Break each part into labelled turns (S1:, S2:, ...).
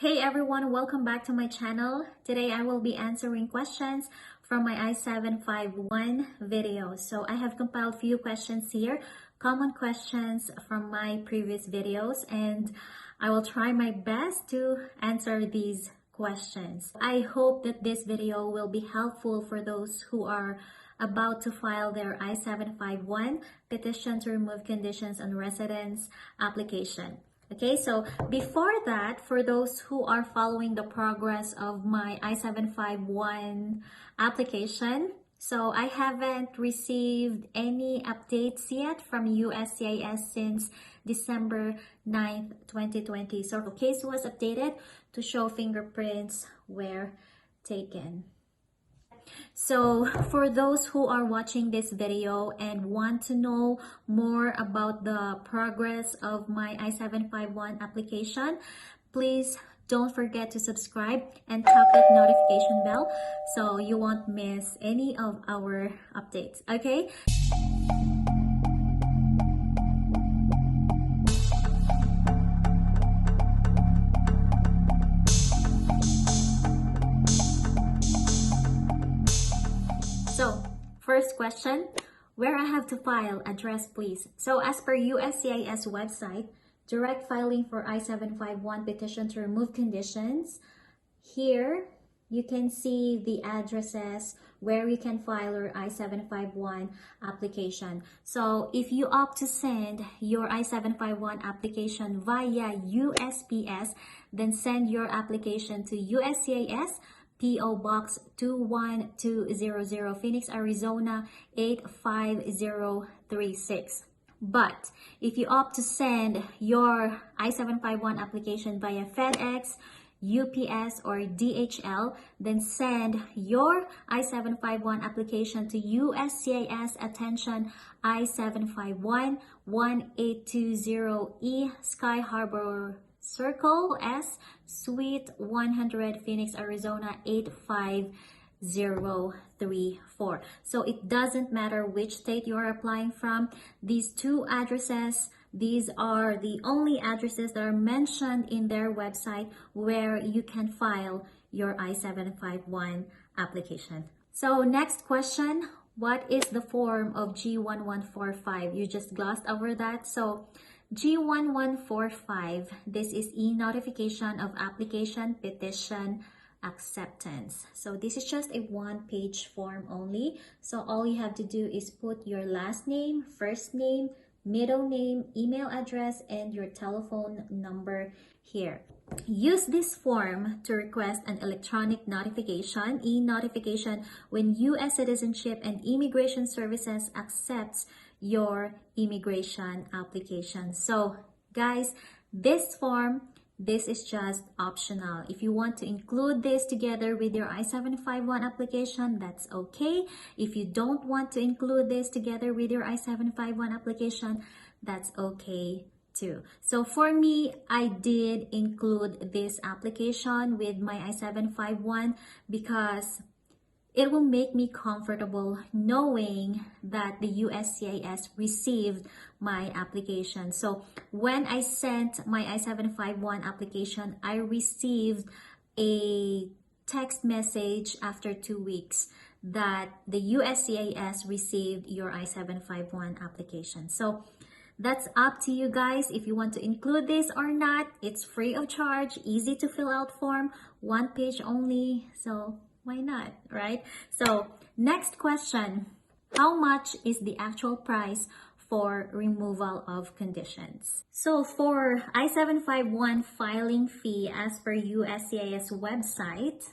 S1: Hey everyone, welcome back to my channel. Today I will be answering questions from my I751 video. So I have compiled few questions here, common questions from my previous videos, and I will try my best to answer these questions. I hope that this video will be helpful for those who are about to file their I-751 petition to remove conditions on residence application. Okay, so before that, for those who are following the progress of my I-751 application, so I haven't received any updates yet from USCIS since December 9th, 2020. So the case was updated to show fingerprints were taken. So for those who are watching this video and want to know more about the progress of my I-751 application, please don't forget to subscribe and tap that notification bell so you won't miss any of our updates, okay? So, first question, where I have to file, address please. So as per USCIS website, direct filing for I-751 petition to remove conditions. Here, you can see the addresses where you can file your I-751 application. So if you opt to send your I-751 application via USPS, then send your application to USCIS, P.O. Box 21200, Phoenix, Arizona 85036. But if you opt to send your I-751 application via FedEx, UPS, or DHL, then send your I-751 application to USCIS, attention, I-751 1820E, Sky Harbor Circle S, Suite 100, Phoenix, Arizona 85034. So it doesn't matter which state you're applying from. These two addresses, these are the only addresses that are mentioned in their website where you can file your I-751 application. So next question, what is the form of G1145? You just glossed over that. So G1145, this is e-notification of application petition acceptance. So this is just a one-page form only. So all you have to do is put your last name, first name, middle name, email address, and your telephone number here. Use this form to request an electronic notification, e-notification, when U.S. Citizenship and Immigration Services accepts your immigration application. So guys, this form, this is just optional. If you want to include this together with your I-751 application, that's okay. If you don't want to include this together with your I-751 application, that's okay too. So for me, I did include this application with my I-751 because it will make me comfortable knowing that the USCIS received my application. So when I sent my I-751 application, I received a text message after 2 weeks that the USCIS received your I-751 application. So that's up to you guys if you want to include this or not. It's free of charge, easy to fill out form, one page only. So why not, right? So next question, how much is the actual price for removal of conditions? So for I-751 filing fee as per USCIS website,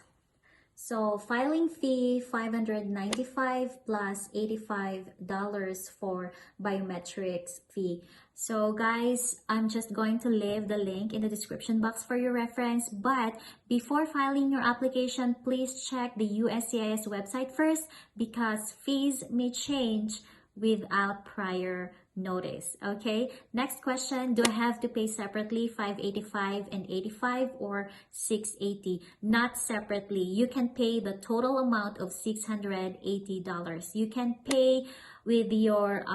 S1: so filing fee $595 plus $85 for biometrics fee. So guys, I'm just going to leave the link in the description box for your reference. But before filing your application, please check the USCIS website first because fees may change without prior notice. Okay, next question, do I have to pay separately $585 and $85 or $680? Not separately. You can pay the total amount of $680. You can pay with your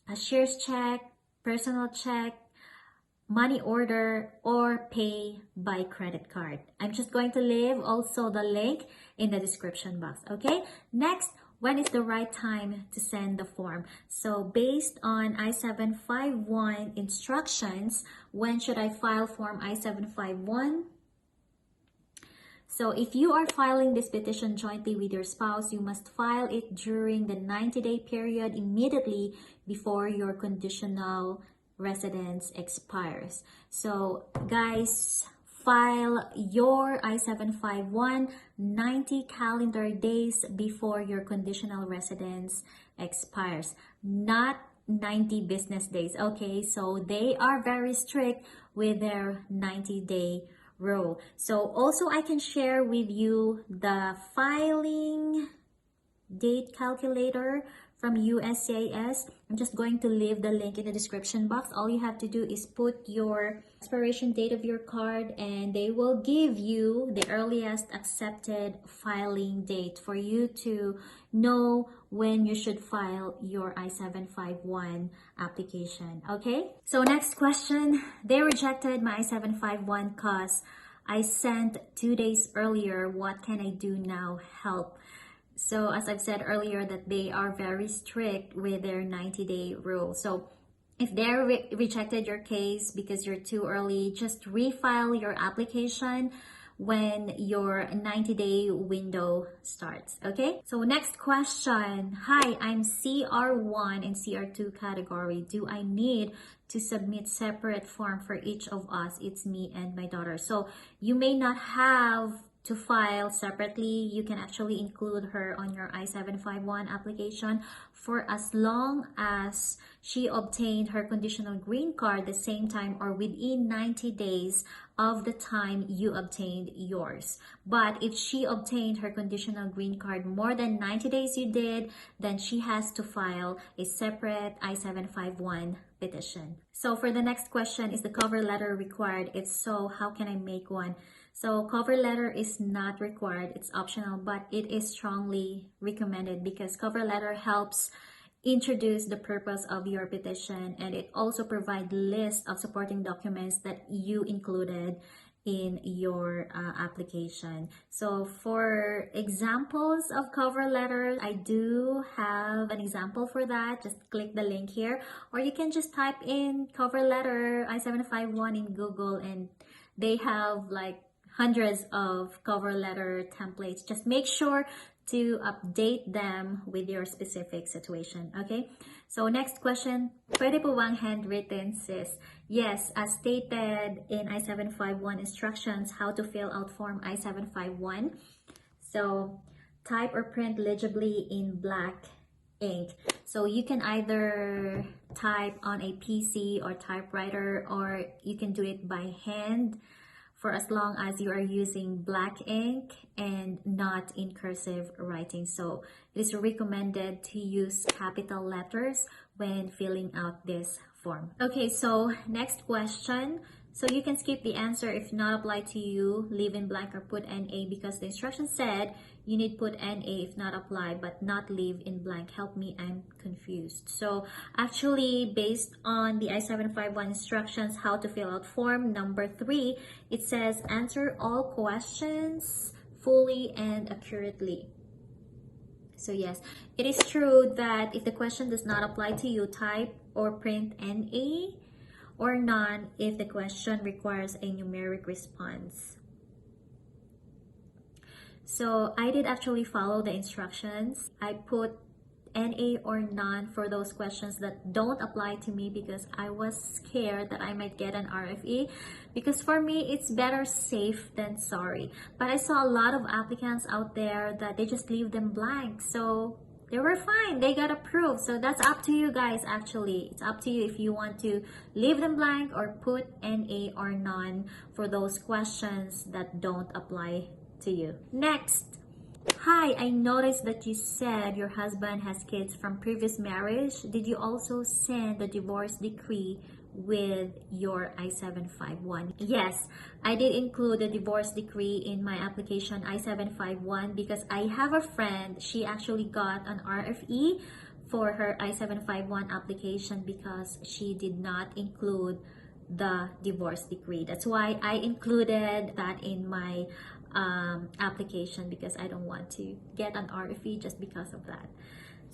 S1: cashier's check, personal check, money order, or pay by credit card. I'm just going to leave also the link in the description box, okay? Next, when is the right time to send the form? So based on I-751 instructions, when should I file form I-751? So if you are filing this petition jointly with your spouse, you must file it during the 90-day period immediately before your conditional residence expires. So guys, file your I-751 90 calendar days before your conditional residence expires, not 90 business days. Okay, so they are very strict with their 90-day rule. So also I can share with you the filing date calculator from USCIS. I'm just going to leave the link in the description box. All you have to do is put your expiration date of your card and they will give you the earliest accepted filing date for you to know when you should file your I-751 application. Okay, so next question. They rejected my I-751 because I sent 2 days earlier. What can I do now? Help. So as I've said earlier, that they are very strict with their 90-day rule. So if they rejected your case because you're too early, just refile your application when your 90-day window starts, okay? So next question. Hi, I'm CR1 and CR2 category. Do I need to submit separate form for each of us? It's me and my daughter. So you may not have to file separately. You can actually include her on your I-751 application for as long as she obtained her conditional green card the same time or within 90 days of the time you obtained yours. But if she obtained her conditional green card more than 90 days you did, then she has to file a separate I-751 petition. So for the next question, is the cover letter required? If so, how can I make one? So cover letter is not required, it's optional, but it is strongly recommended because cover letter helps introduce the purpose of your petition and it also provides list of supporting documents that you included in your application. So for examples of cover letters, I do have an example for that. Just click the link here, or you can just type in cover letter I-751 in Google and they have like hundreds of cover letter templates. Just make sure to update them with your specific situation, okay? So next question, pwede po bang handwritten, sis? Yes, as stated in I-751 instructions, how to fill out form I-751. So type or print legibly in black ink. So you can either type on a PC or typewriter, or you can do it by hand, for as long as you are using black ink and not in cursive writing. So it is recommended to use capital letters when filling out this form. Okay, so next question. So you can skip the answer if not applied to you, leave in blank or put NA because the instruction said you need put NA if not applied but not leave in blank. Help me, I'm confused. So actually based on the I-751 instructions how to fill out form number 3, it says answer all questions fully and accurately. So yes, it is true that if the question does not apply to you, type or print NA, or none if the question requires a numeric response. So I did actually follow the instructions. I put NA or none for those questions that don't apply to me because I was scared that I might get an RFE, because for me it's better safe than sorry. But I saw a lot of applicants out there that they just leave them blank, so they were fine, they got approved. So that's up to you guys. Actually, it's up to you if you want to leave them blank or put NA or none for those questions that don't apply to you. Next, hi, I noticed that you said your husband has kids from previous marriage. Did you also send the divorce decree with your I-751? Yes, I did include the divorce decree in my application I-751 because I have a friend, she actually got an RFE for her I-751 application because she did not include the divorce decree. That's why I included that in my application, because I don't want to get an RFE just because of that.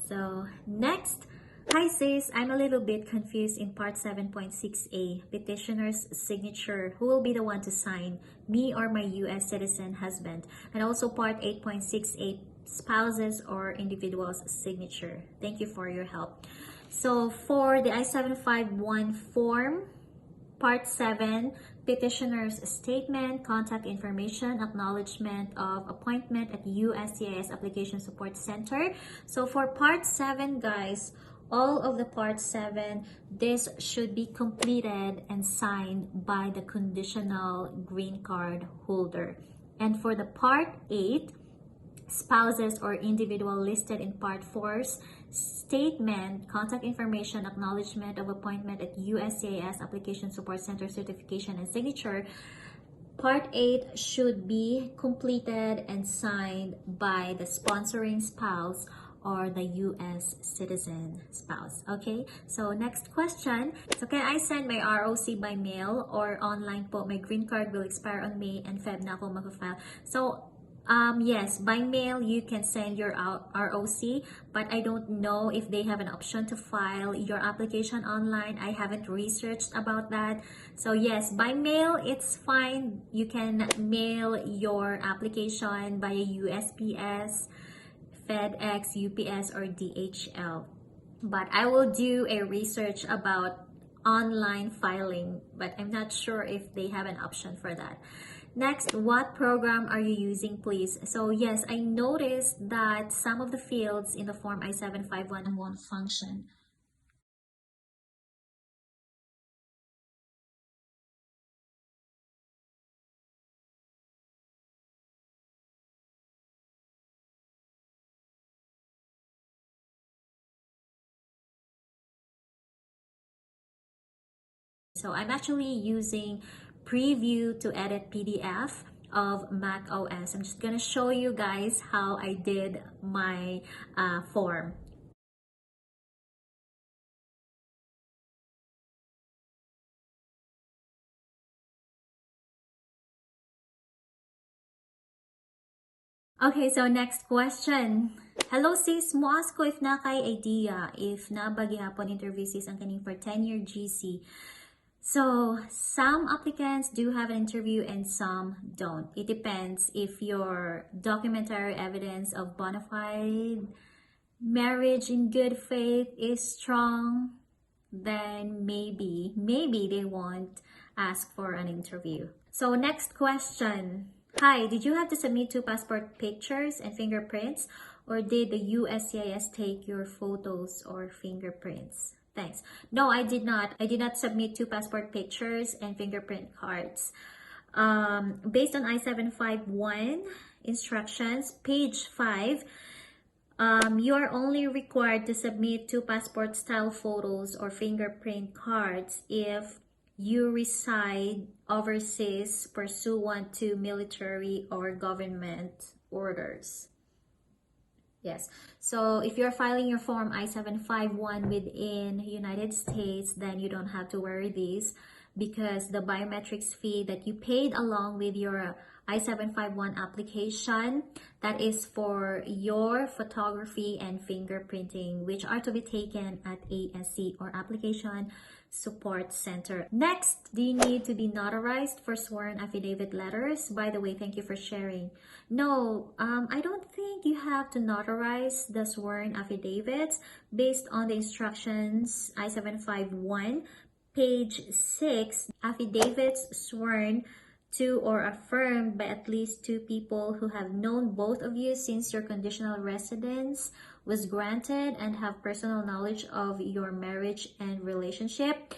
S1: So next, hi sis, I'm a little bit confused in part 7.6a, petitioner's signature. Who will be the one to sign, me or my US citizen husband? And also part 8.6a, spouses or individuals signature. Thank you for your help. So for the I-751 form, Part 7, petitioner's statement, contact information, acknowledgement of appointment at USCIS Application Support Center. So for Part 7, guys, all of the Part 7, this should be completed and signed by the conditional green card holder. And for the Part 8, spouses or individual listed in Part 4's statement, contact information, acknowledgement of appointment at USCIS Application Support Center certification and signature, Part 8 should be completed and signed by the sponsoring spouse or the US citizen spouse. Okay, so next question. So can I send my ROC by mail or online po? My green card will expire on May and Feb na ako mag-file. So yes, by mail you can send your ROC, but I don't know if they have an option to file your application online. I haven't researched about that. So yes, by mail it's fine. You can mail your application via USPS, FedEx, UPS, or DHL. But I will do a research about online filing, but I'm not sure if they have an option for that. Next, what program are you using, please? So yes, I noticed that some of the fields in the form I-751 won't function. So I'm actually using Preview to edit PDF of Mac OS. I'm just gonna show you guys how I did my form. Okay, so next question. Hello sis, mo ask ko if na kay idea if nabagi hapon interview sis ang kaning for 10-year GC. So some applicants do have an interview and some don't. It depends if your documentary evidence of bona fide marriage in good faith is strong, then maybe they won't ask for an interview. So next question. Hi, did you have to submit 2 passport pictures and fingerprints, or did the USCIS take your photos or fingerprints? Thanks. No, I did not. I did not submit 2 passport pictures and fingerprint cards. Based on I-751 instructions, page 5, you are only required to submit 2 passport style photos or fingerprint cards if you reside overseas pursuant to military or government orders. Yes, so if you're filing your form I-751 within United States, then you don't have to worry these, because the biometrics fee that you paid along with your I-751 application, that is for your photography and fingerprinting, which are to be taken at ASC or Application Support Center. Next, do you need to be notarized for sworn affidavit letters? By the way, thank you for sharing. No, I don't think you have to notarize the sworn affidavits. Based on the instructions I-751, page 6, affidavits sworn to or affirmed by at least 2 people who have known both of you since your conditional residence was granted and have personal knowledge of your marriage and relationship.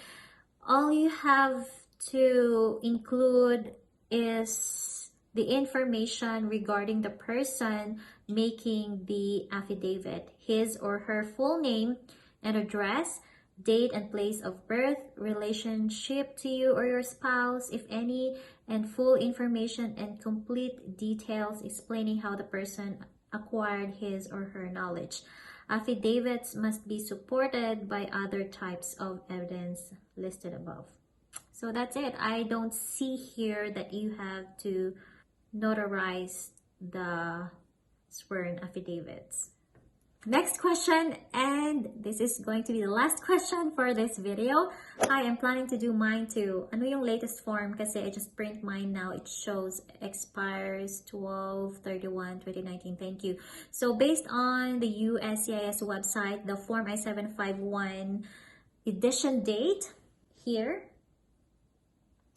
S1: All you have to include is the information regarding the person making the affidavit, his or her full name and address, date and place of birth, relationship to you or your spouse, if any, and full information and complete details explaining how the person acquired his or her knowledge. Affidavits must be supported by other types of evidence listed above. So that's it. I don't see here that you have to notarize the sworn affidavits. Next question, and this is going to be the last question for this video. Hi, I'm planning to do mine too. Ano yung latest form? Kasi I just print mine now. It shows expires 12/31/2019. Thank you. So based on the USCIS website, the form I751 edition date here.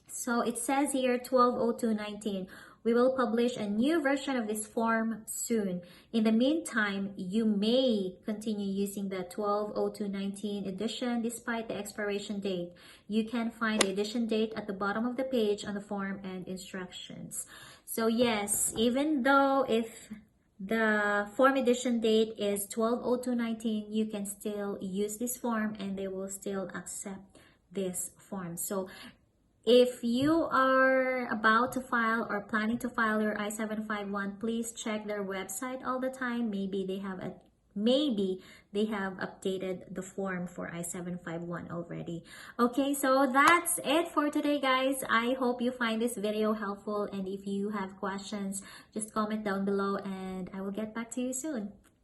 S1: So it says here 12/02/19. We will publish a new version of this form soon. In the meantime, you may continue using the 12/02/19 edition despite the expiration date. You can find the edition date at the bottom of the page on the form and instructions. So yes, even though if the form edition date is 12/02/19, you can still use this form and they will still accept this form. So if you are about to file or planning to file your I-751, please check their website all the time. Maybe they have updated the form for I-751 already. Okay, so that's it for today, guys. I hope you find this video helpful, and if you have questions, just comment down below and I will get back to you soon.